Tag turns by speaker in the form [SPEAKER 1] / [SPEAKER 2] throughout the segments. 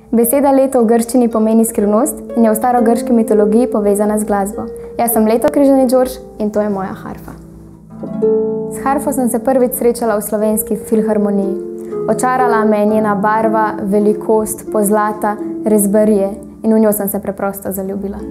[SPEAKER 1] Beseda leto v grščini pomeni skrivnost in je v starogrški mitologiji povezana z glasbo. Jaz sem Leto Križani Đorđ in to je moja harfa. S harfo sem se prvič srečala v Slovenski filharmoniji. Očarala me je njena barva, velikost, pozlata, rezbarije in v njo sem se preprosto zaljubila.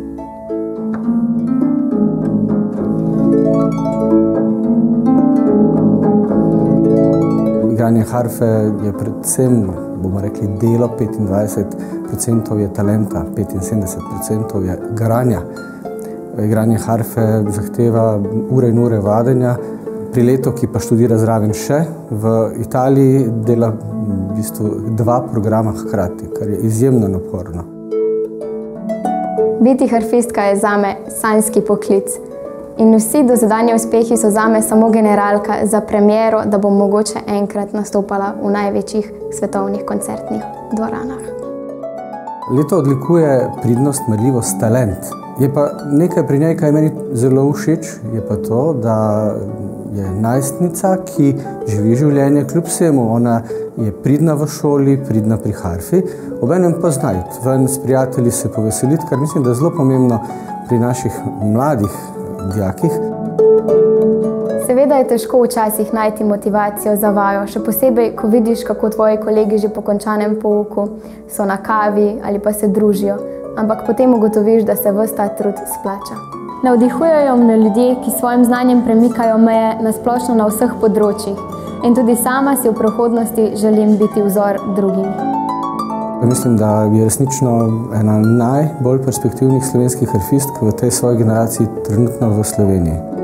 [SPEAKER 2] Igranje harfe je predvsem, bomo rekli, delo, 25% je talenta, 75% je garanja. Igranje harfe zahteva ure in ure vadenja. Pri Leto, ki pa študira zraven še, v Italiji dela v bistvu 2 programa hkrati, kar je izjemno naporno.
[SPEAKER 1] Biti harfistka je zame sanjski poklic. In vsi dosedanji uspehi so zame samo generalka za premiero, da bom mogoče enkrat nastopala v največjih svetovnih koncertnih dvoranah.
[SPEAKER 2] Leto odlikuje pridnost, marljivost, talent. Je pa nekaj pri njej, kar je meni zelo všeč, je pa to, da je najstnica, ki živi življenje kljub vsemu. Ona je pridna v šoli, pridna pri harfi, obenem pa zna iti ven s prijatelji se poveseliti, kar mislim, da je zelo pomembno pri naših mladih dijakih.
[SPEAKER 1] Seveda je težko včasih najti motivacijo za vajo, še posebej, ko vidiš, kako tvoji kolegi že po končanem pouku so na kavi ali pa se družijo, ampak potem ugotoviš, da se ves ta trud splača. Navdihujejo me ljudje, ki s svojim znanjem premikajo meje nasplošno na vseh področjih in tudi sama si v prihodnosti želim biti vzor drugim.
[SPEAKER 2] Mislim, da je resnično ena najbolj perspektivnih slovenskih harfistk v tej svoji generaciji trenutno v Sloveniji.